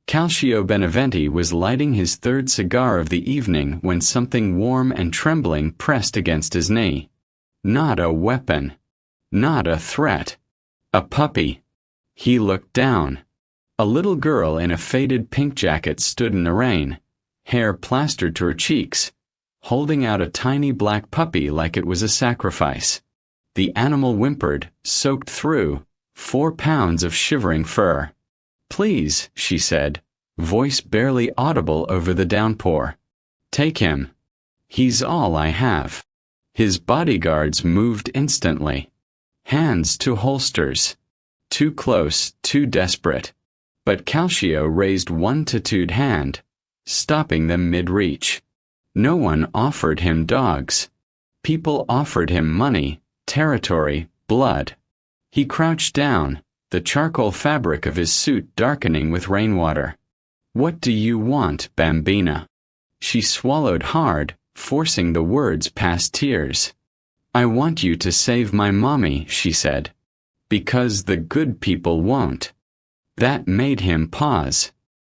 Calcio Beneventi was lighting his third cigar of the evening when something warm and trembling pressed against his knee. Not a weapon. Not a threat. A puppy. He looked down. A little girl in a faded pink jacket stood in the rain, hair plastered to her cheeks, holding out a tiny black puppy like it was a sacrifice. The animal whimpered, soaked through, 4 pounds of shivering fur. "Please," she said, voice barely audible over the downpour. "Take him. He's all I have." His bodyguards moved instantly. Hands to holsters. Too close, too desperate. But Calcio raised one tattooed hand, stopping them mid-reach. No one offered him dogs. People offered him money, territory, blood. He crouched down, the charcoal fabric of his suit darkening with rainwater. "What do you want, Bambina?" She swallowed hard, forcing the words past tears. "I want you to save my mommy," she said. "Because the good people won't." That made him pause.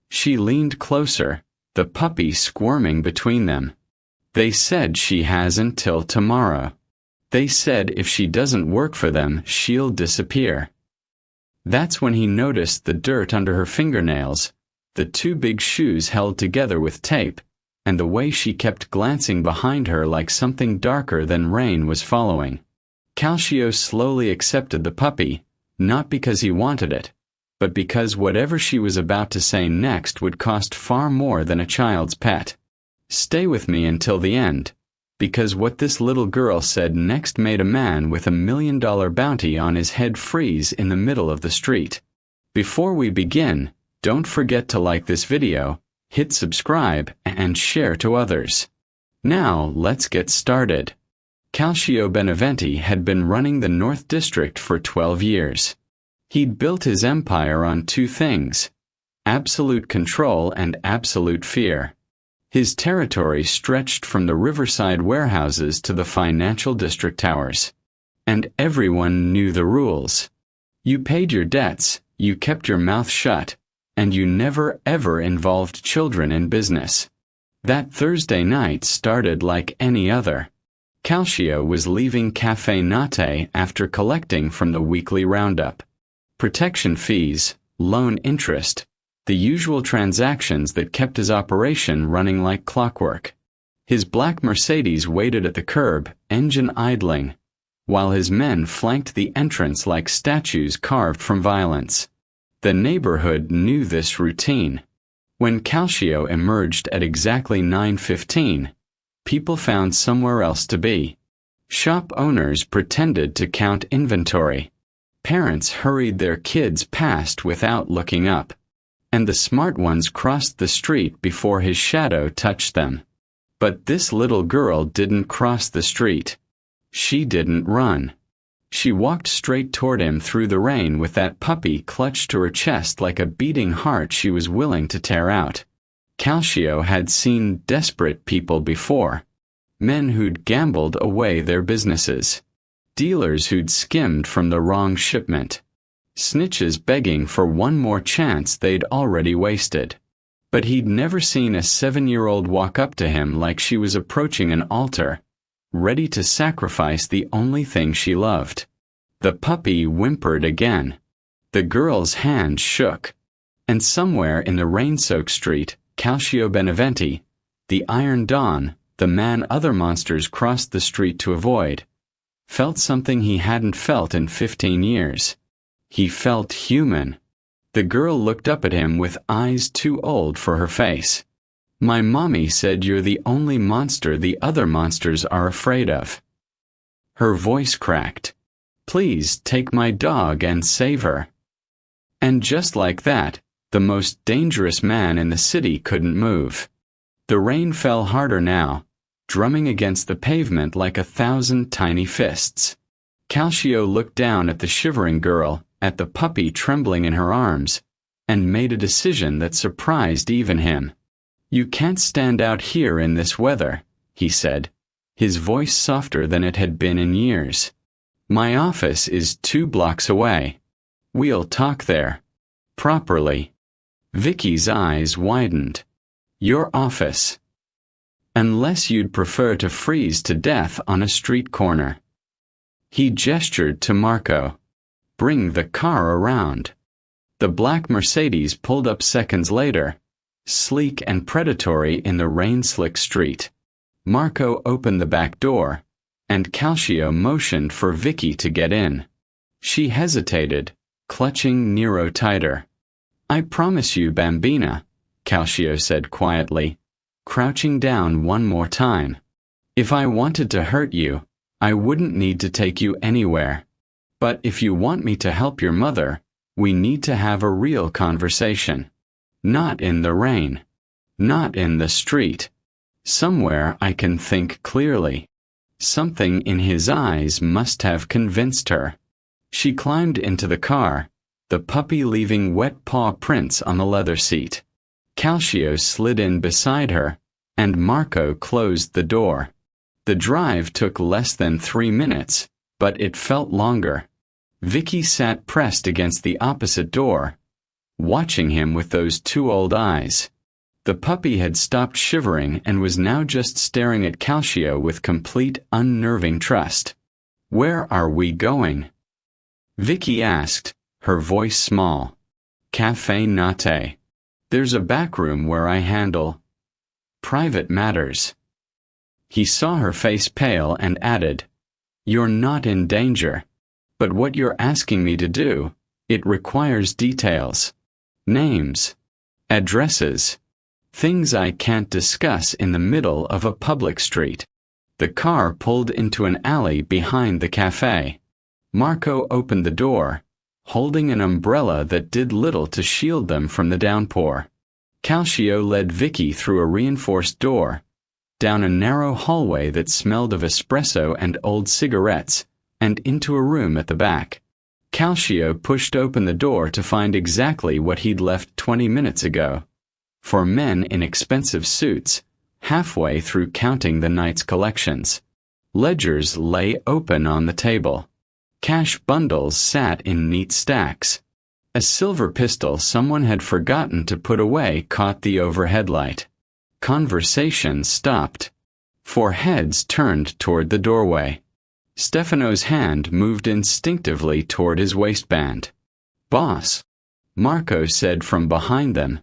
She leaned closer, the puppy squirming between them. "They said she has until tomorrow. They said if she doesn't work for them, she'll disappear." That's when he noticed the dirt under her fingernails, the 2 big shoes held together with tape, and the way she kept glancing behind her like something darker than rain was following. Calcio slowly accepted the puppy, not because he wanted it, but because whatever she was about to say next would cost far more than a child's pet. "Stay with me until the end," because what this little girl said next made a man with $1 million bounty on his head freeze in the middle of the street. Before we begin, don't forget to like this video, hit subscribe, and share to others. Now, let's get started. Calcio Beneventi had been running the North District for 12 years. He'd built his empire on 2 things: absolute control and absolute fear. His territory stretched from the riverside warehouses to the financial district towers. And everyone knew the rules. You paid your debts, you kept your mouth shut, and you never ever involved children in business. That Thursday night started like any other. Calcio was leaving Café Nate after collecting from the weekly roundup. Protection fees, loan interest, the usual transactions that kept his operation running like clockwork. His black Mercedes waited at the curb, engine idling, while his men flanked the entrance like statues carved from violence. The neighborhood knew this routine. When Calcio emerged at exactly 9:15, people found somewhere else to be. Shop owners pretended to count inventory. Parents hurried their kids past without looking up. And the smart ones crossed the street before his shadow touched them. But this little girl didn't cross the street. She didn't run. She walked straight toward him through the rain with that puppy clutched to her chest like a beating heart she was willing to tear out. Calcio had seen desperate people before. Men who'd gambled away their businesses. Dealers who'd skimmed from the wrong shipment. Snitches begging for one more chance they'd already wasted. But he'd never seen a 7-year-old walk up to him like she was approaching an altar, ready to sacrifice the only thing she loved. The puppy whimpered again. The girl's hand shook. And somewhere in the rain-soaked street, Calcio Beneventi, the Iron Dawn, the man other monsters crossed the street to avoid, felt something he hadn't felt in 15 years. He felt human. The girl looked up at him with eyes too old for her face. "My mommy said you're the only monster the other monsters are afraid of." Her voice cracked. "Please take my dog and save her." And just like that, the most dangerous man in the city couldn't move. The rain fell harder now, drumming against the pavement like 1,000 tiny fists. Calcio looked down at the shivering girl, at the puppy trembling in her arms, and made a decision that surprised even him. "You can't stand out here in this weather," he said, his voice softer than it had been in years. "My office is 2 blocks away. We'll talk there. Properly." Vicky's eyes widened. Your office. Unless you'd prefer to freeze to death on a street corner. He gestured to Marco. Bring the car around. The black Mercedes pulled up seconds later, sleek and predatory in the rain-slick street. Marco opened the back door, and Calcio motioned for Vicky to get in. She hesitated, clutching Nero tighter. I promise you, Bambina, Calcio said quietly, crouching down one more time. If I wanted to hurt you, I wouldn't need to take you anywhere. But if you want me to help your mother, we need to have a real conversation. Not in the rain. Not in the street. Somewhere I can think clearly. Something in his eyes must have convinced her. She climbed into the car, the puppy leaving wet paw prints on the leather seat. Calcio slid in beside her, and Marco closed the door. The drive took less than 3 minutes, but it felt longer. Vicky sat pressed against the opposite door, watching him with those two old eyes. The puppy had stopped shivering and was now just staring at Calcio with complete, unnerving trust. Where are we going? Vicky asked, her voice small. Café Nate. There's a back room where I handle private matters. He saw her face pale and added, You're not in danger. But what you're asking me to do, it requires details. Names. Addresses. Things I can't discuss in the middle of a public street. The car pulled into an alley behind the cafe. Marco opened the door, holding an umbrella that did little to shield them from the downpour. Calcio led Vicky through a reinforced door, down a narrow hallway that smelled of espresso and old cigarettes, and into a room at the back. Calcio pushed open the door to find exactly what he'd left 20 minutes ago. 4 men in expensive suits, halfway through counting the night's collections. Ledgers lay open on the table. Cash bundles sat in neat stacks. A silver pistol someone had forgotten to put away caught the overhead light. Conversation stopped. 4 heads turned toward the doorway. Stefano's hand moved instinctively toward his waistband. Boss, Marco said from behind them,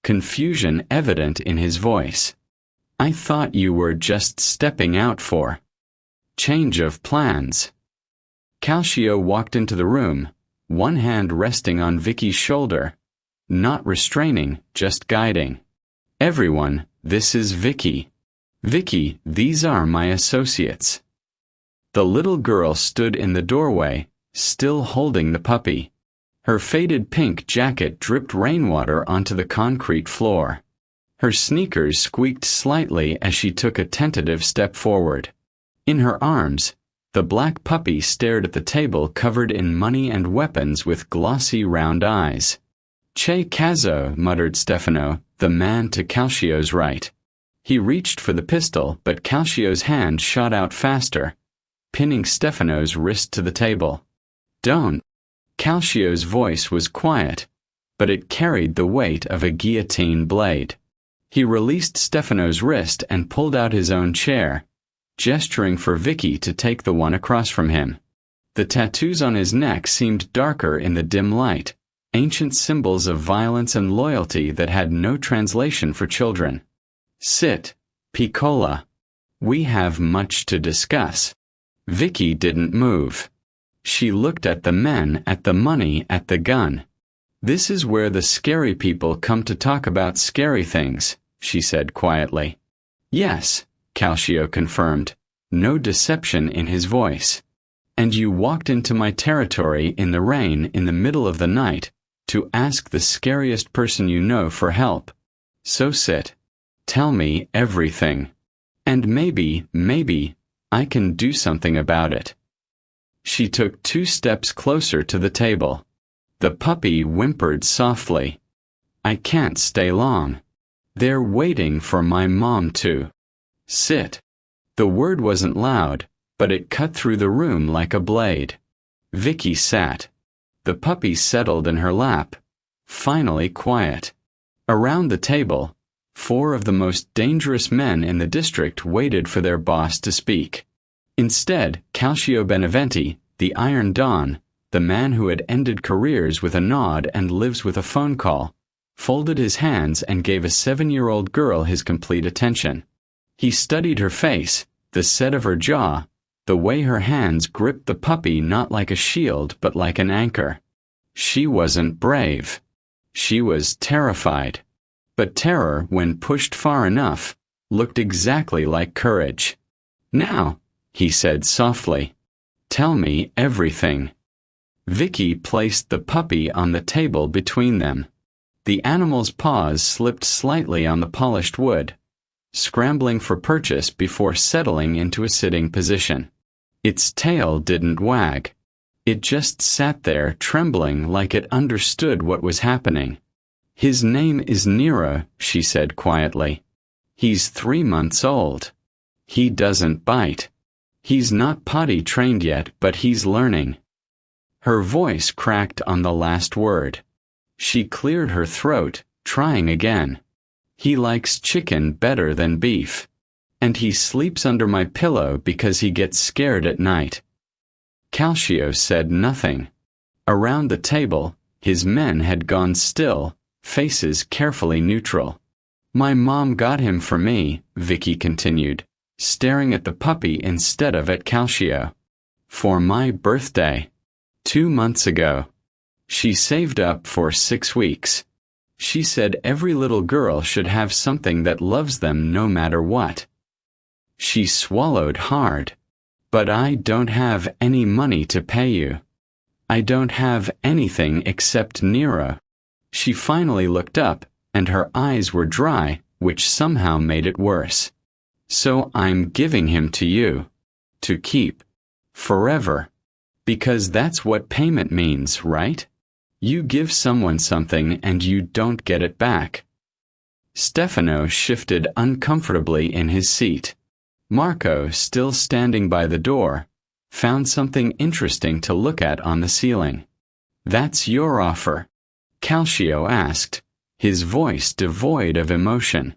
confusion evident in his voice. I thought you were just stepping out for change of plans. Calcio walked into the room, one hand resting on Vicky's shoulder, not restraining, just guiding. Everyone, this is Vicky. Vicky, these are my associates. The little girl stood in the doorway, still holding the puppy. Her faded pink jacket dripped rainwater onto the concrete floor. Her sneakers squeaked slightly as she took a tentative step forward. In her arms, the black puppy stared at the table covered in money and weapons with glossy round eyes. Che caso, muttered Stefano, the man to Calcio's right. He reached for the pistol, but Calcio's hand shot out faster, pinning Stefano's wrist to the table. Don't. Calcio's voice was quiet, but it carried the weight of a guillotine blade. He released Stefano's wrist and pulled out his own chair, gesturing for Vicky to take the one across from him. The tattoos on his neck seemed darker in the dim light, ancient symbols of violence and loyalty that had no translation for children. Sit, Piccola. We have much to discuss. Vicky didn't move. She looked at the men, at the money, at the gun. This is where the scary people come to talk about scary things, she said quietly. Yes, Calcio confirmed, no deception in his voice. And you walked into my territory in the rain in the middle of the night to ask the scariest person you know for help. So sit. Tell me everything. And maybe, I can do something about it. She took 2 steps closer to the table. The puppy whimpered softly. I can't stay long. They're waiting for my mom to sit. The word wasn't loud, but it cut through the room like a blade. Vicky sat. The puppy settled in her lap, finally quiet. Around the table, 4 of the most dangerous men in the district waited for their boss to speak. Instead, Calcio Beneventi, the Iron Don, the man who had ended careers with a nod and lives with a phone call, folded his hands and gave a 7-year-old girl his complete attention. He studied her face, the set of her jaw, the way her hands gripped the puppy not like a shield but like an anchor. She wasn't brave. She was terrified. But terror, when pushed far enough, looked exactly like courage. "Now," he said softly, "tell me everything." Vicky placed the puppy on the table between them. The animal's paws slipped slightly on the polished wood, scrambling for purchase before settling into a sitting position. Its tail didn't wag. It just sat there trembling like it understood what was happening. "His name is Nero," she said quietly. "He's 3 months old. He doesn't bite. He's not potty trained yet, but he's learning." Her voice cracked on the last word. She cleared her throat, trying again. "He likes chicken better than beef. And he sleeps under my pillow because he gets scared at night." Calcio said nothing. Around the table, his men had gone still, faces carefully neutral. "My mom got him for me," Vicky continued, staring at the puppy instead of at Calcio. "For my birthday. 2 months ago. She saved up for 6 weeks. She said every little girl should have something that loves them no matter what." She swallowed hard. "But I don't have any money to pay you. I don't have anything except Nero." She finally looked up, and her eyes were dry, which somehow made it worse. "So I'm giving him to you. To keep. Forever. Because that's what payment means, right? You give someone something and you don't get it back." Stefano shifted uncomfortably in his seat. Marco, still standing by the door, found something interesting to look at on the ceiling. "That's your offer?" Calcio asked, his voice devoid of emotion.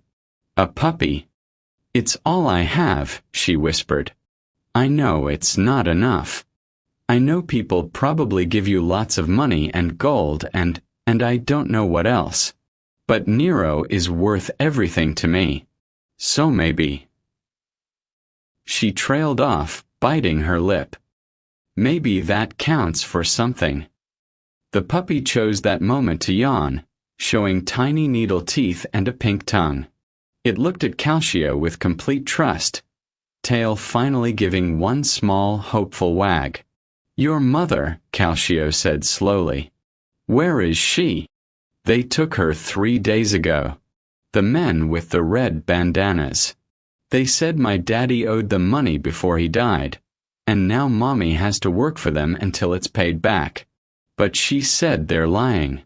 "A puppy." "It's all I have," she whispered. "I know it's not enough. I know people probably give you lots of money and gold and I don't know what else. But Nero is worth everything to me. So maybe." She trailed off, biting her lip. Maybe that counts for something. The puppy chose that moment to yawn, showing tiny needle teeth and a pink tongue. It looked at Calcio with complete trust, tail finally giving one small, hopeful wag. "Your mother," Calcio said slowly. "Where is she?" "They took her 3 days ago. The men with the red bandanas. They said my daddy owed them money before he died, and now mommy has to work for them until it's paid back. But she said they're lying.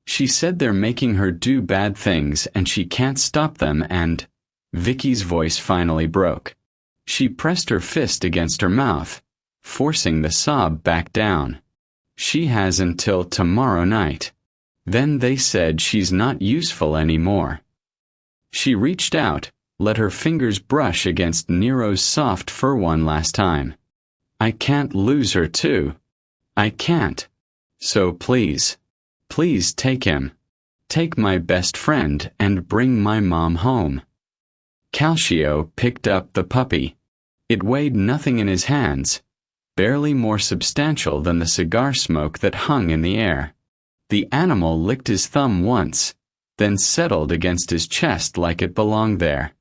She said they're making her do bad things and she can't stop them and—" Vicky's voice finally broke. She pressed her fist against her mouth, forcing the sob back down. "She has until tomorrow night. Then they said she's not useful anymore." She reached out, let her fingers brush against Nero's soft fur one last time. "I can't lose her too. I can't. So please, please take him. Take my best friend and bring my mom home." Calcio picked up the puppy. It weighed nothing in his hands, barely more substantial than the cigar smoke that hung in the air. The animal licked his thumb once, then settled against his chest like it belonged there.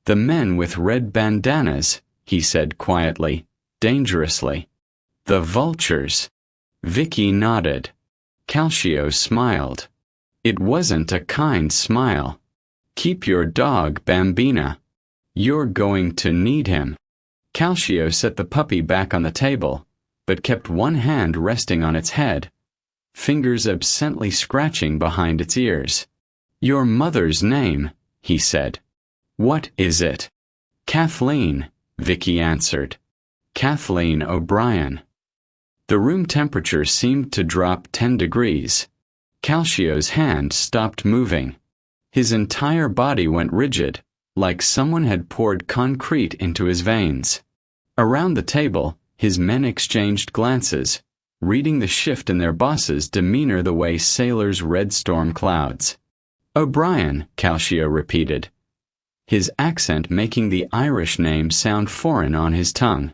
"The men with red bandanas," he said quietly, dangerously. "The vultures." Vicky nodded. Calcio smiled. It wasn't a kind smile. "Keep your dog, Bambina. You're going to need him." Calcio set the puppy back on the table, but kept one hand resting on its head, fingers absently scratching behind its ears. "Your mother's name," he said. "What is it?" "Kathleen," Vicky answered. "Kathleen O'Brien." The room temperature seemed to drop 10 degrees. Calcio's hand stopped moving. His entire body went rigid, like someone had poured concrete into his veins. Around the table, his men exchanged glances, reading the shift in their boss's demeanor the way sailors read storm clouds. "O'Brien," Calcio repeated, his accent making the Irish name sound foreign on his tongue.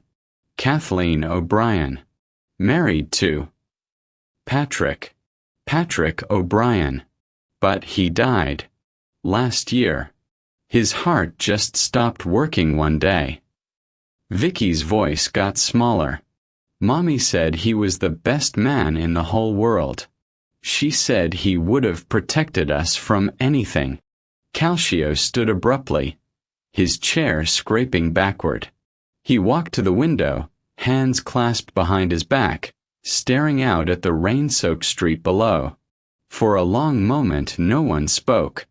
"Kathleen O'Brien. Married to Patrick O'Brien. But he died last year. His heart just stopped working one day." Vicky's voice got smaller. "Mommy said he was the best man in the whole world. She said he would have protected us from anything." Calcio stood abruptly, his chair scraping backward. He walked to the window, hands clasped behind his back, staring out at the rain-soaked street below. For a long moment no one spoke.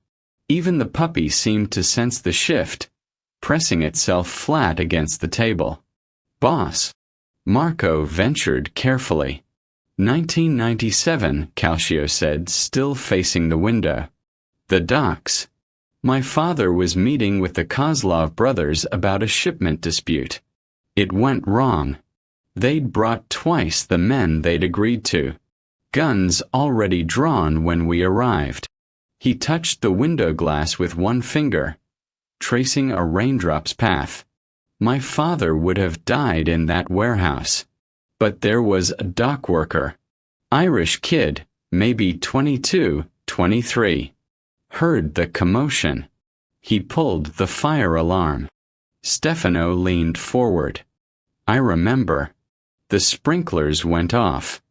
Even the puppy seemed to sense the shift, pressing itself flat against the table. "Boss," Marco ventured carefully. 1997, Calcio said, still facing the window. "The docks. My father was meeting with the Kozlov brothers about a shipment dispute. It went wrong. They'd brought twice the men they'd agreed to. Guns already drawn when we arrived." He touched the window glass with one finger, tracing a raindrop's path. "My father would have died in that warehouse. But there was a dock worker, Irish kid, maybe 22, 23. Heard the commotion. He pulled the fire alarm." Stefano leaned forward. "I remember. The sprinklers went off.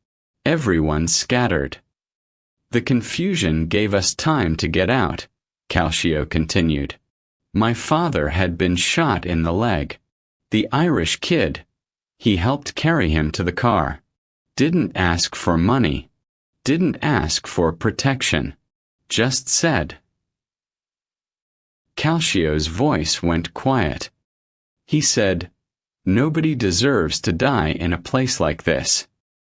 Everyone scattered. The confusion gave us time to get out," Calcio continued. "My father had been shot in the leg. The Irish kid. He helped carry him to the car. Didn't ask for money. Didn't ask for protection. Just said." Calcio's voice went quiet. He said, "Nobody deserves to die in a place like this.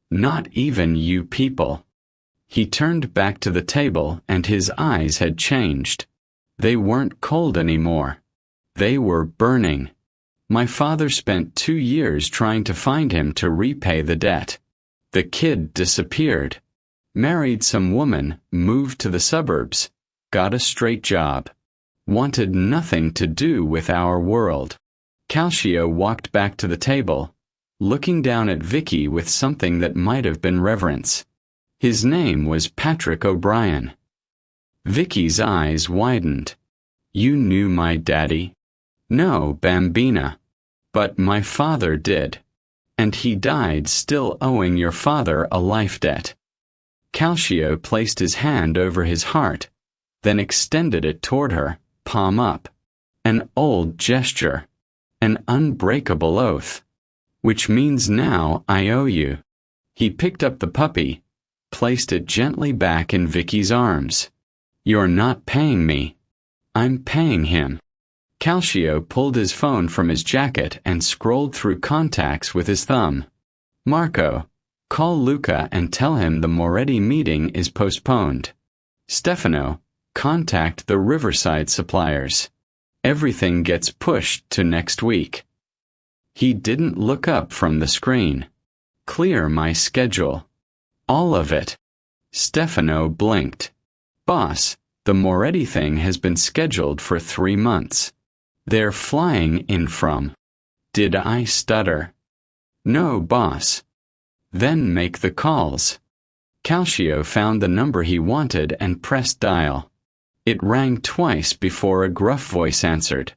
Not even you people." He turned back to the table and his eyes had changed. They weren't cold anymore. They were burning. "My father spent 2 years trying to find him to repay the debt. The kid disappeared. Married some woman, moved to the suburbs, got a straight job. Wanted nothing to do with our world." Calcio walked back to the table, looking down at Vicky with something that might have been reverence. His name was Patrick O'Brien. Vicky's eyes widened. "You knew my daddy?" "No, Bambina. But my father did. And he died still owing your father a life debt." Calcio placed his hand over his heart, then extended it toward her, palm up. An old gesture. An unbreakable oath. "Which means now I owe you." He picked up the puppy, placed it gently back in Vicky's arms. "You're not paying me. I'm paying him." Calcio pulled his phone from his jacket and scrolled through contacts with his thumb. "Marco, call Luca and tell him the Moretti meeting is postponed. Stefano, contact the Riverside suppliers. Everything gets pushed to next week." He didn't look up from the screen. "Clear my schedule. All of it." Stefano blinked. "Boss, the Moretti thing has been scheduled for 3 months. They're flying in from." Did I stutter? "No, boss." "Then make the calls." Calcio found the number he wanted and pressed dial. It rang twice before a gruff voice answered.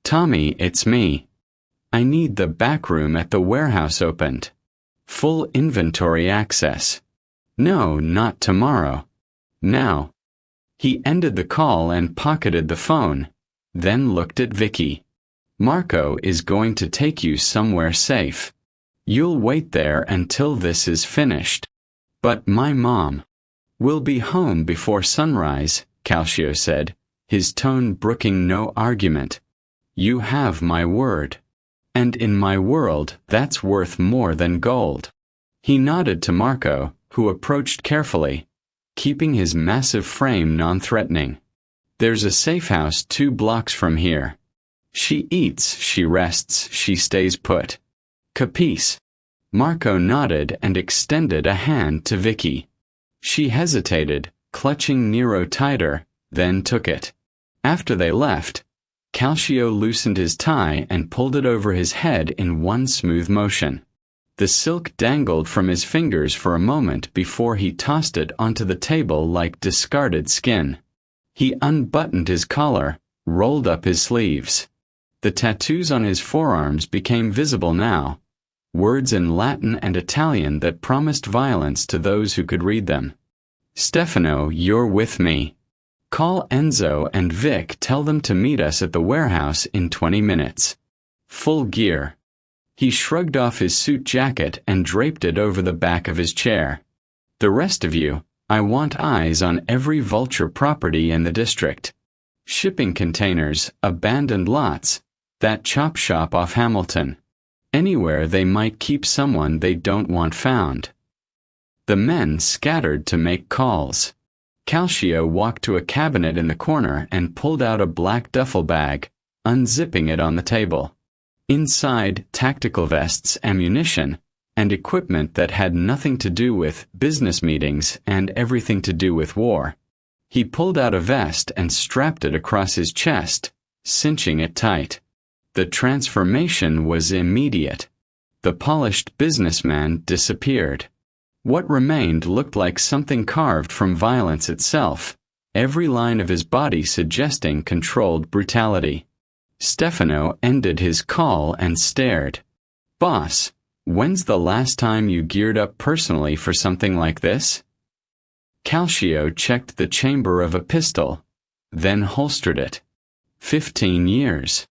"Tommy, it's me. I need the back room at the warehouse opened. Full inventory access. No, not tomorrow. Now." He ended the call and pocketed the phone, then looked at Vicky. "Marco is going to take you somewhere safe. You'll wait there until this is finished." "But my mom." "Will be home before sunrise," Calcio said, his tone brooking no argument. "You have my word. And in my world, that's worth more than gold." He nodded to Marco, who approached carefully, keeping his massive frame non-threatening. There's a safe house 2 blocks from here. She eats, she rests, she stays put. Capice? Marco nodded and extended a hand to Vicky. She hesitated, clutching Nero tighter, then took it. After they left, Calcio loosened his tie and pulled it over his head in one smooth motion. The silk dangled from his fingers for a moment before he tossed it onto the table like discarded skin. He unbuttoned his collar, rolled up his sleeves. The tattoos on his forearms became visible now, words in Latin and Italian that promised violence to those who could read them. Stefano, you're with me. Call Enzo and Vic, tell them to meet us at the warehouse in 20 minutes. Full gear. He shrugged off his suit jacket and draped it over the back of his chair. The rest of you, I want eyes on every vulture property in the district. Shipping containers, abandoned lots, that chop shop off Hamilton. Anywhere they might keep someone they don't want found. The men scattered to make calls. Calcio walked to a cabinet in the corner and pulled out a black duffel bag, unzipping it on the table. Inside, tactical vests, ammunition, and equipment that had nothing to do with business meetings and everything to do with war. He pulled out a vest and strapped it across his chest, cinching it tight. The transformation was immediate. The polished businessman disappeared. What remained looked like something carved from violence itself, every line of his body suggesting controlled brutality. Stefano ended his call and stared. Boss, when's the last time you geared up personally for something like this? Calcio checked the chamber of a pistol, then holstered it. 15 years.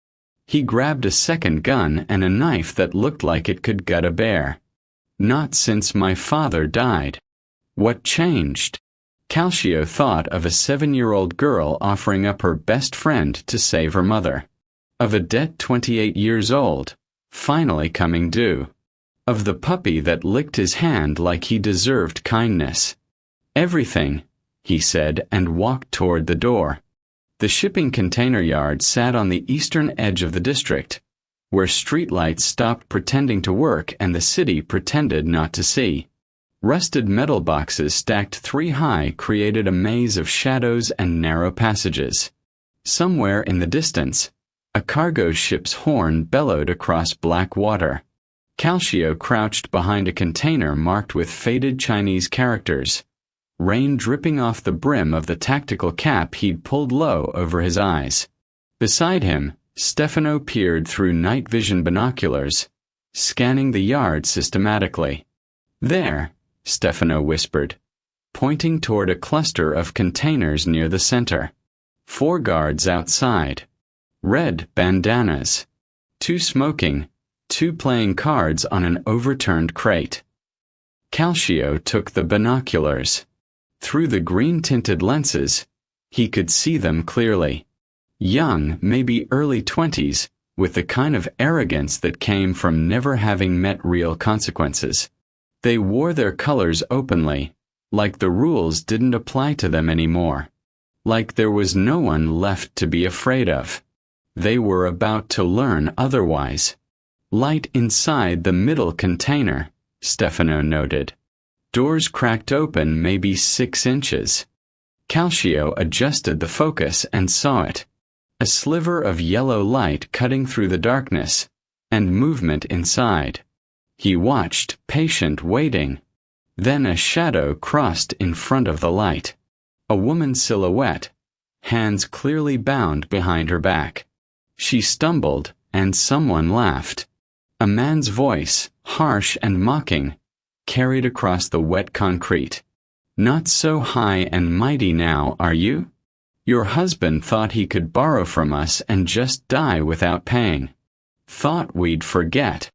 He grabbed a second gun and a knife that looked like it could gut a bear. Not since my father died. What changed? Calcio thought of a 7-year-old girl offering up her best friend to save her mother. Of a debt 28 years old, finally coming due. Of the puppy that licked his hand like he deserved kindness. Everything, he said, and walked toward the door. The shipping container yard sat on the eastern edge of the district, where streetlights stopped pretending to work and the city pretended not to see. Rusted metal boxes stacked 3 high created a maze of shadows and narrow passages. Somewhere in the distance, a cargo ship's horn bellowed across black water. Calcio crouched behind a container marked with faded Chinese characters, rain dripping off the brim of the tactical cap he'd pulled low over his eyes. Beside him, Stefano peered through night vision binoculars, scanning the yard systematically. There, Stefano whispered, pointing toward a cluster of containers near the center. 4 guards outside. Red bandanas. 2 smoking, 2 playing cards on an overturned crate. Calcio took the binoculars. Through the green-tinted lenses, he could see them clearly. Young, maybe early 20s, with the kind of arrogance that came from never having met real consequences. They wore their colors openly, like the rules didn't apply to them anymore. Like there was no one left to be afraid of. They were about to learn otherwise. Light inside the middle container, Stefano noted. Doors cracked open maybe 6 inches. Calcio adjusted the focus and saw it. A sliver of yellow light cutting through the darkness, and movement inside. He watched, patient, waiting. Then a shadow crossed in front of the light. A woman's silhouette, hands clearly bound behind her back. She stumbled, and someone laughed. A man's voice, harsh and mocking, carried across the wet concrete. Not so high and mighty now, are you? Your husband thought he could borrow from us and just die without paying. Thought we'd forget.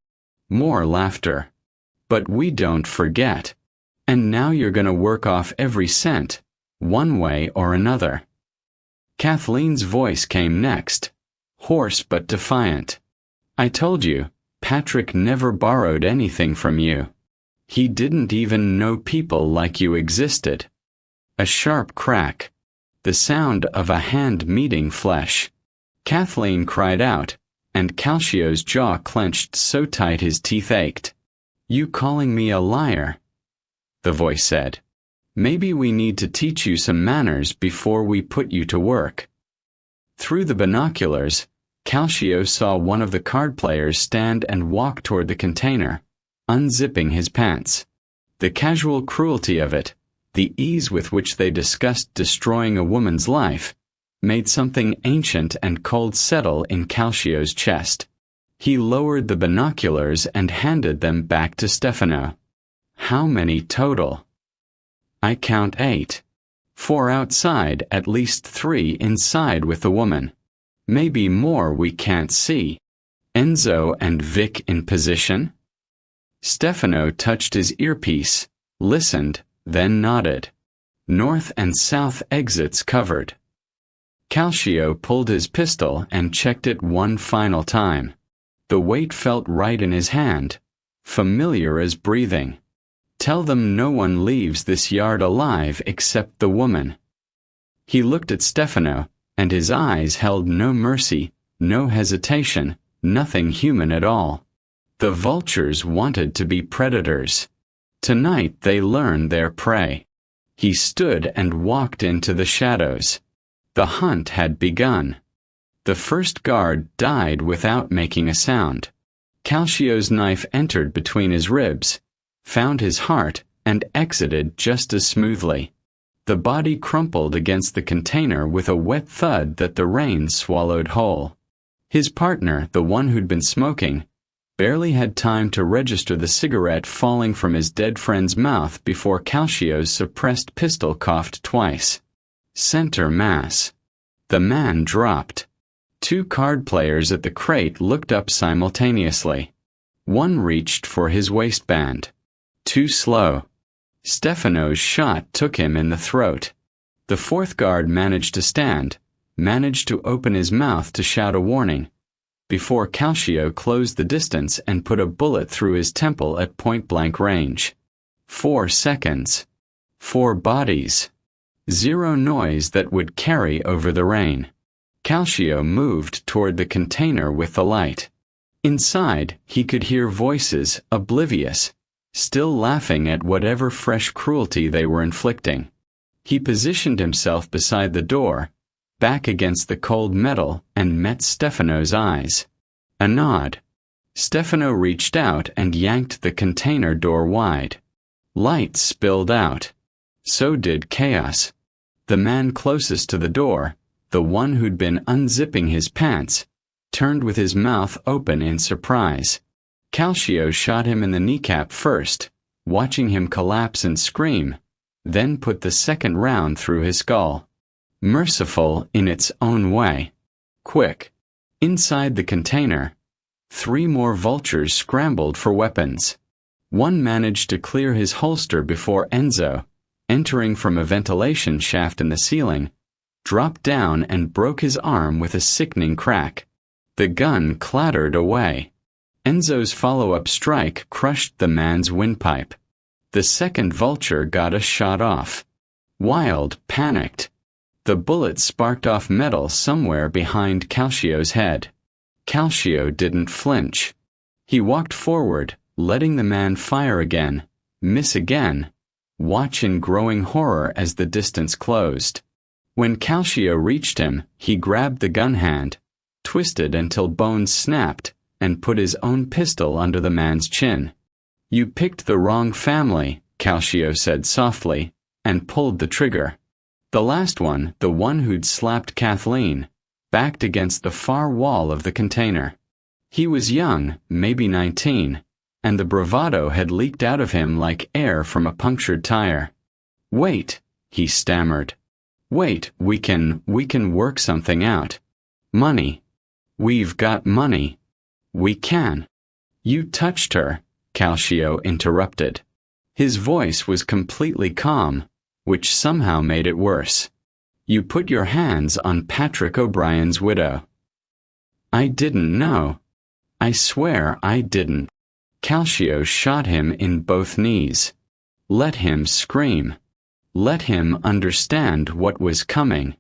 More laughter. But we don't forget. And now you're gonna work off every cent, one way or another. Kathleen's voice came next, hoarse but defiant. I told you, Patrick never borrowed anything from you. He didn't even know people like you existed. A sharp crack. the sound of a hand meeting flesh. Kathleen cried out, and Calcio's jaw clenched so tight his teeth ached. "You calling me a liar?" the voice said. "Maybe we need to teach you some manners before we put you to work." Through the binoculars, Calcio saw one of the card players stand and walk toward the container, unzipping his pants. The casual cruelty of it, the ease with which they discussed destroying a woman's life, made something ancient and cold settle in Calcio's chest. He lowered the binoculars and handed them back to Stefano. "How many total?" "I count 8. 4 outside, at least 3 inside with the woman. Maybe more we can't see. Enzo and Vic in position?" Stefano touched his earpiece, listened, then nodded. "North and south exits covered." Calcio pulled his pistol and checked it one final time. The weight felt right in his hand, familiar as breathing. "Tell them no one leaves this yard alive except the woman." He looked at Stefano, and his eyes held no mercy, no hesitation, nothing human at all. The vultures wanted to be predators. Tonight they learned their prey. He stood and walked into the shadows. The hunt had begun. The first guard died without making a sound. Calcio's knife entered between his ribs, found his heart, and exited just as smoothly. The body crumpled against the container with a wet thud that the rain swallowed whole. His partner, the one who'd been smoking, barely had time to register the cigarette falling from his dead friend's mouth before Calcio's suppressed pistol coughed twice. Center mass. The man dropped. 2 card players at the crate looked up simultaneously. One reached for his waistband. Too slow. Stefano's shot took him in the throat. The 4th guard managed to stand, managed to open his mouth to shout a warning, before Calcio closed the distance and put a bullet through his temple at point-blank range. 4 seconds. 4 bodies. 0 noise that would carry over the rain. Calcio moved toward the container with the light. Inside, he could hear voices, oblivious, still laughing at whatever fresh cruelty they were inflicting. He positioned himself beside the door, back against the cold metal, and met Stefano's eyes. A nod. Stefano reached out and yanked the container door wide. Light spilled out. So did chaos. The man closest to the door, the one who'd been unzipping his pants, turned with his mouth open in surprise. Calcio shot him in the kneecap first, watching him collapse and scream, then put the second round through his skull. Merciful in its own way. Quick. Inside the container, 3 more vultures scrambled for weapons. One managed to clear his holster before Enzo, entering from a ventilation shaft in the ceiling, dropped down and broke his arm with a sickening crack. The gun clattered away. Enzo's follow-up strike crushed the man's windpipe. The second vulture got a shot off. Wild panicked. The bullet sparked off metal somewhere behind Calcio's head. Calcio didn't flinch. He walked forward, letting the man fire again, miss again, watch in growing horror as the distance closed. When Calcio reached him, he grabbed the gun hand, twisted until bones snapped, and put his own pistol under the man's chin. "You picked the wrong family," Calcio said softly, and pulled the trigger. The last one, the one who'd slapped Kathleen, backed against the far wall of the container. He was young, maybe 19, and the bravado had leaked out of him like air from a punctured tire. "Wait," he stammered. "Wait, we can work something out. Money. We've got money. We can." "You touched her," Calcio interrupted. His voice was completely calm, which somehow made it worse. "You put your hands on Patrick O'Brien's widow." "I didn't know. I swear I didn't." Calcio shot him in both knees. Let him scream. Let him understand what was coming.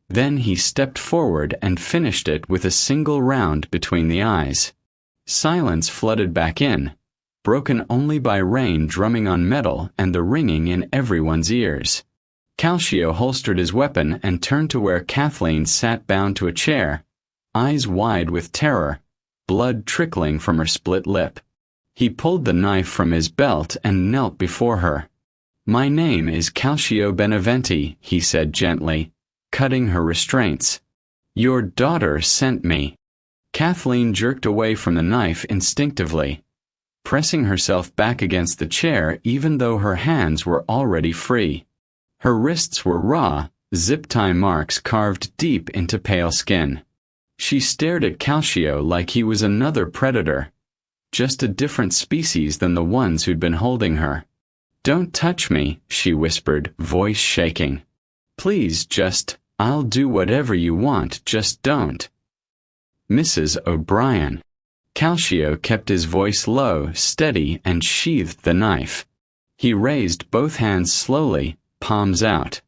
Then he stepped forward and finished it with a single round between the eyes. Silence flooded back in, broken only by rain drumming on metal and the ringing in everyone's ears. Calcio holstered his weapon and turned to where Kathleen sat bound to a chair, eyes wide with terror, blood trickling from her split lip. He pulled the knife from his belt and knelt before her. "My name is Calcio Beneventi," he said gently, cutting her restraints. "Your daughter sent me." Kathleen jerked away from the knife instinctively, pressing herself back against the chair even though her hands were already free. Her wrists were raw, zip-tie marks carved deep into pale skin. She stared at Calcio like he was another predator, just a different species than the ones who'd been holding her. "Don't touch me," she whispered, voice shaking. "Please, I'll do whatever you want, just don't." "Mrs. O'Brien." Calcio kept his voice low, steady, and sheathed the knife. He raised both hands slowly, palms out.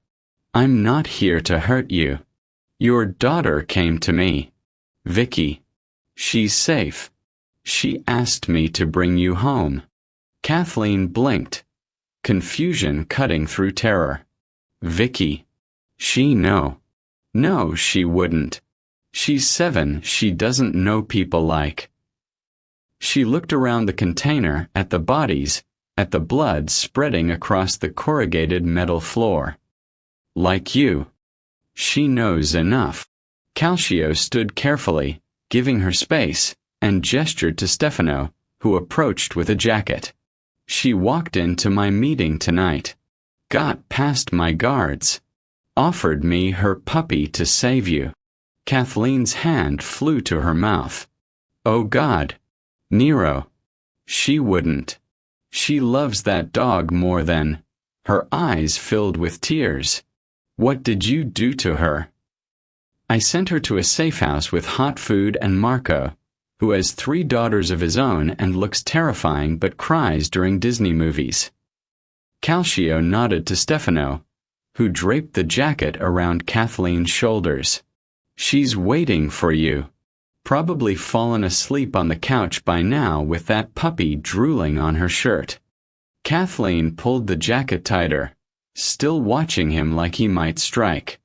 "I'm not here to hurt you. Your daughter came to me. Vicky. She's safe. She asked me to bring you home." Kathleen blinked, confusion cutting through terror. "Vicky. No, she wouldn't. She's 7, she doesn't know people like." She looked around the container, at the bodies, at the blood spreading across the corrugated metal floor. "Like you. She knows enough." Calcio stood carefully, giving her space, and gestured to Stefano, who approached with a jacket. "She walked into my meeting tonight. Got past my guards. Offered me her puppy to save you." Kathleen's hand flew to her mouth. "Oh God. Nero. She wouldn't. She loves that dog more than—" Her eyes filled with tears. "What did you do to her?" "I sent her to a safe house with hot food and Marco, who has 3 daughters of his own and looks terrifying but cries during Disney movies." Calcio nodded to Stefano, who draped the jacket around Kathleen's shoulders. "She's waiting for you. Probably fallen asleep on the couch by now with that puppy drooling on her shirt." Kathleen pulled the jacket tighter, still watching him like he might strike.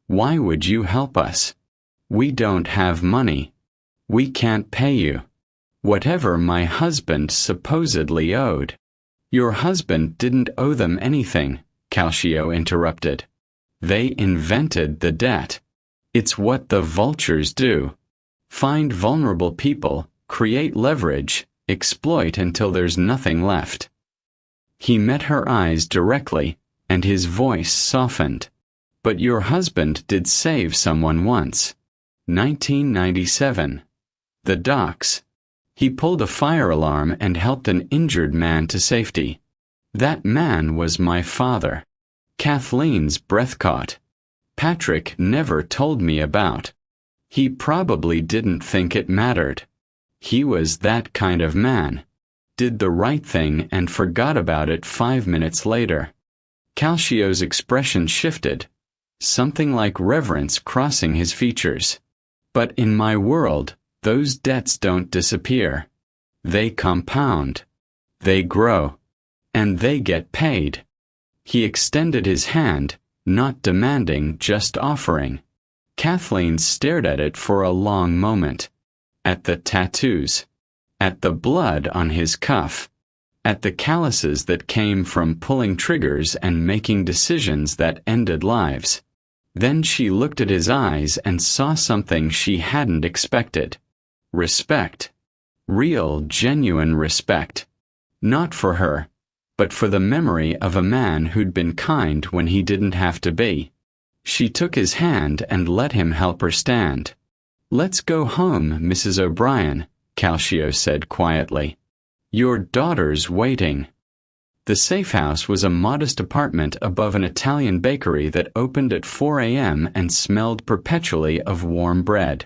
"Why would you help us? We don't have money. We can't pay you. Whatever my husband supposedly owed." "Your husband didn't owe them anything," Calcio interrupted. "They invented the debt. It's what the vultures do. Find vulnerable people, create leverage, exploit until there's nothing left." He met her eyes directly, and his voice softened. "But your husband did save someone once. 1997. The docks. He pulled a fire alarm and helped an injured man to safety. That man was my father." Kathleen's breath caught. "Patrick never told me about. He probably didn't think it mattered. He was that kind of man. Did the right thing and forgot about it 5 minutes later." Calcio's expression shifted, something like reverence crossing his features. "But in my world, those debts don't disappear. They compound. They grow. And they get paid." He extended his hand, not demanding, just offering. Kathleen stared at it for a long moment. At the tattoos. At the blood on his cuff. At the calluses that came from pulling triggers and making decisions that ended lives. Then she looked at his eyes and saw something she hadn't expected. Respect. Real, genuine respect. Not for her, but for the memory of a man who'd been kind when he didn't have to be. She took his hand and let him help her stand. "Let's go home, Mrs. O'Brien," Calcio said quietly. "Your daughter's waiting." The safe house was a modest apartment above an Italian bakery that opened at 4 a.m. and smelled perpetually of warm bread.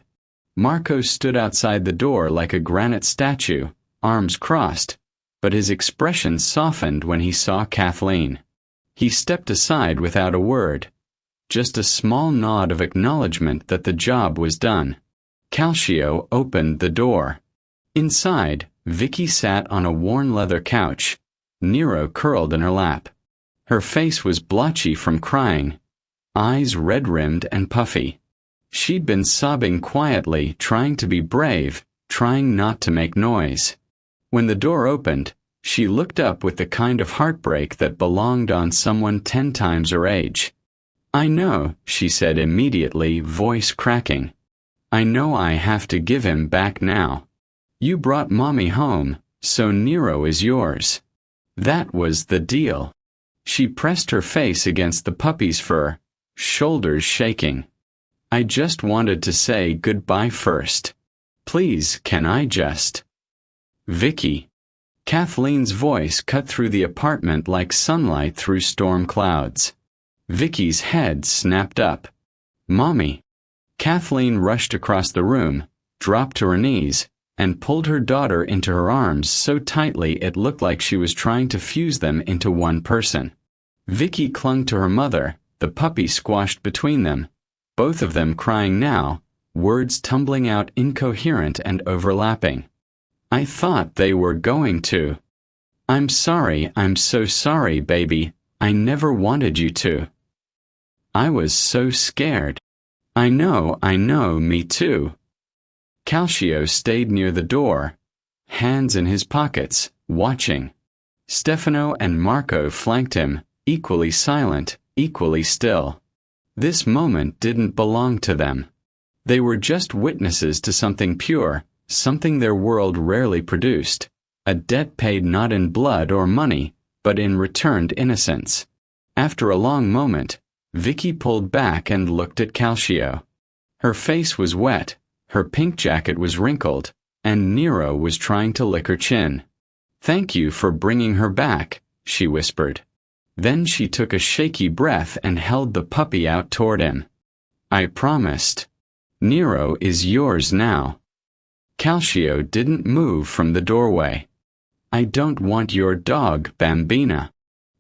Marco stood outside the door like a granite statue, arms crossed, but his expression softened when he saw Kathleen. He stepped aside without a word. Just a small nod of acknowledgement that the job was done. Calcio opened the door. Inside, Vicky sat on a worn leather couch, Nero curled in her lap. Her face was blotchy from crying, eyes red-rimmed and puffy. She'd been sobbing quietly, trying to be brave, trying not to make noise. When the door opened, she looked up with the kind of heartbreak that belonged on someone 10 times her age. "I know," she said immediately, voice cracking. "I know I have to give him back now. You brought Mommy home, so Nero is yours. That was the deal." She pressed her face against the puppy's fur, shoulders shaking. "I just wanted to say goodbye first. Please, can I just—" "Vicky." Kathleen's voice cut through the apartment like sunlight through storm clouds. Vicky's head snapped up. "Mommy." Kathleen rushed across the room, dropped to her knees, and pulled her daughter into her arms so tightly it looked like she was trying to fuse them into one person. Vicky clung to her mother, the puppy squashed between them, both of them crying now, words tumbling out incoherent and overlapping. "I thought they were going to. I'm sorry, I'm so sorry, baby. I never wanted you to. I was so scared." I know, me too." Calcio stayed near the door, hands in his pockets, watching. Stefano and Marco flanked him, equally silent, equally still. This moment didn't belong to them. They were just witnesses to something pure, something their world rarely produced, a debt paid not in blood or money, but in returned innocence. After a long moment, Vicky pulled back and looked at Calcio. Her face was wet, her pink jacket was wrinkled, and Nero was trying to lick her chin. "Thank you for bringing her back," she whispered. Then she took a shaky breath and held the puppy out toward him. "I promised. Nero is yours now." Calcio didn't move from the doorway. "I don't want your dog, Bambina."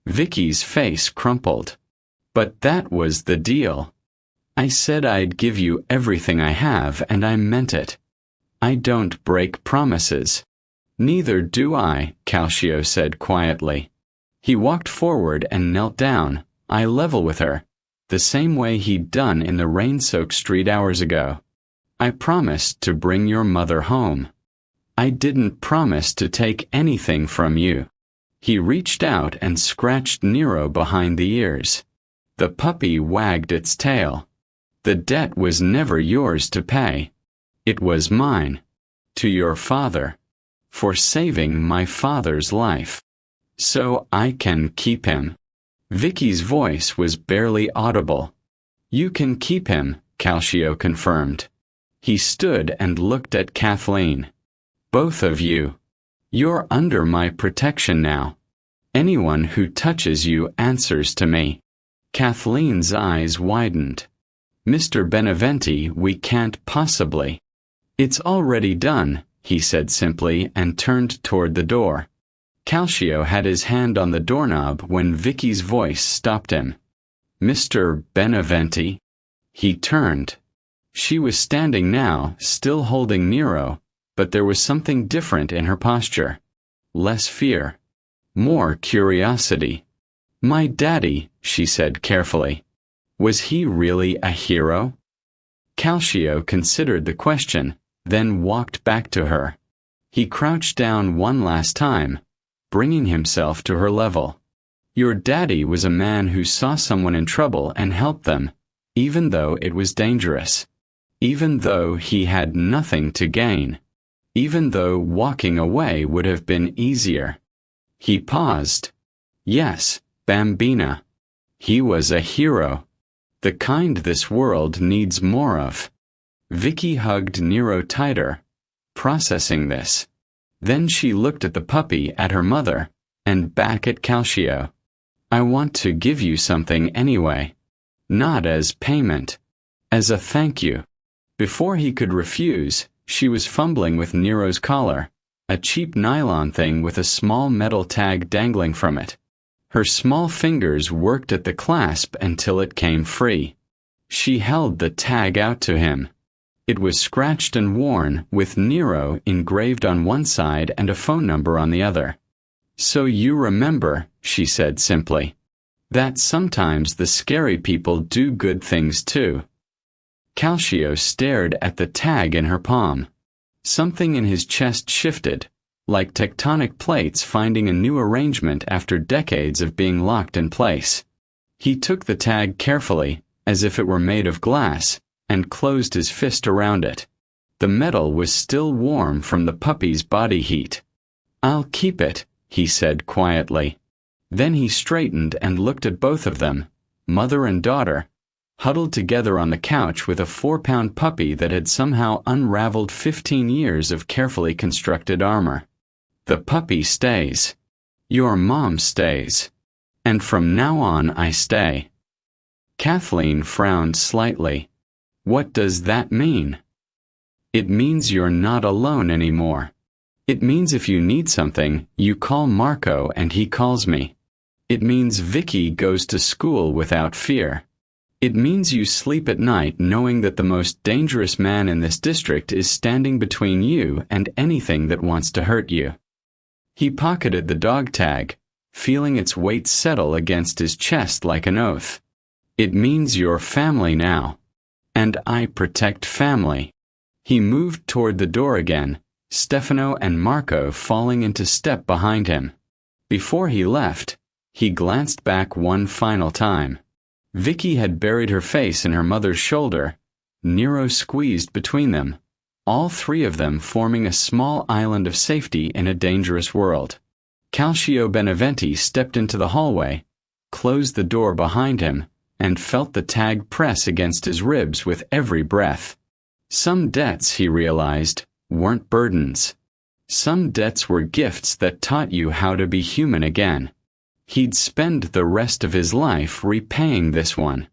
Vicky's face crumpled. "But that was the deal. I said I'd give you everything I have, and I meant it. I don't break promises." "Neither do I," Calcio said quietly. He walked forward and knelt down, eye level with her, the same way he'd done in the rain-soaked street hours ago. "I promised to bring your mother home. I didn't promise to take anything from you." He reached out and scratched Nero behind the ears. The puppy wagged its tail. "The debt was never yours to pay. It was mine. To your father. For saving my father's life. So I can keep him." Vicky's voice was barely audible. "You can keep him," Calcio confirmed. He stood and looked at Kathleen. "Both of you. You're under my protection now. Anyone who touches you answers to me." Kathleen's eyes widened. "Mr. Beneventi, we can't possibly." "It's already done," he said simply and turned toward the door. Calcio had his hand on the doorknob when Vicky's voice stopped him. "Mr. Beneventi." He turned. She was standing now, still holding Nero, but there was something different in her posture. Less fear. More curiosity. "My daddy," she said carefully. "Was he really a hero?" Calcio considered the question, then walked back to her. He crouched down one last time, bringing himself to her level. "Your daddy was a man who saw someone in trouble and helped them, even though it was dangerous. Even though he had nothing to gain. Even though walking away would have been easier." He paused. "Yes, Bambina. He was a hero. The kind this world needs more of." Vicky hugged Nero tighter, processing this. Then she looked at the puppy, at her mother, and back at Calcio. "I want to give you something anyway. Not as payment. As a thank you." Before he could refuse, she was fumbling with Nero's collar, a cheap nylon thing with a small metal tag dangling from it. Her small fingers worked at the clasp until it came free. She held the tag out to him. It was scratched and worn, with Nero engraved on one side and a phone number on the other. "So you remember," she said simply, "that sometimes the scary people do good things too." Calcio stared at the tag in her palm. Something in his chest shifted, like tectonic plates finding a new arrangement after decades of being locked in place. He took the tag carefully, as if it were made of glass, and closed his fist around it. The metal was still warm from the puppy's body heat. "I'll keep it," he said quietly. Then he straightened and looked at both of them, mother and daughter, huddled together on the couch with a 4-pound puppy that had somehow unraveled 15 years of carefully constructed armor. "The puppy stays. Your mom stays. And from now on I stay." Kathleen frowned slightly. "What does that mean?" "It means you're not alone anymore. It means if you need something, you call Marco and he calls me. It means Vicky goes to school without fear. It means you sleep at night knowing that the most dangerous man in this district is standing between you and anything that wants to hurt you." He pocketed the dog tag, feeling its weight settle against his chest like an oath. "It means you're family now. And I protect family." He moved toward the door again, Stefano and Marco falling into step behind him. Before he left, he glanced back one final time. Vicky had buried her face in her mother's shoulder, Nero squeezed between them, all three of them forming a small island of safety in a dangerous world. Calcio Beneventi stepped into the hallway, closed the door behind him, and felt the tag press against his ribs with every breath. Some debts, he realized, weren't burdens. Some debts were gifts that taught you how to be human again. He'd spend the rest of his life repaying this one.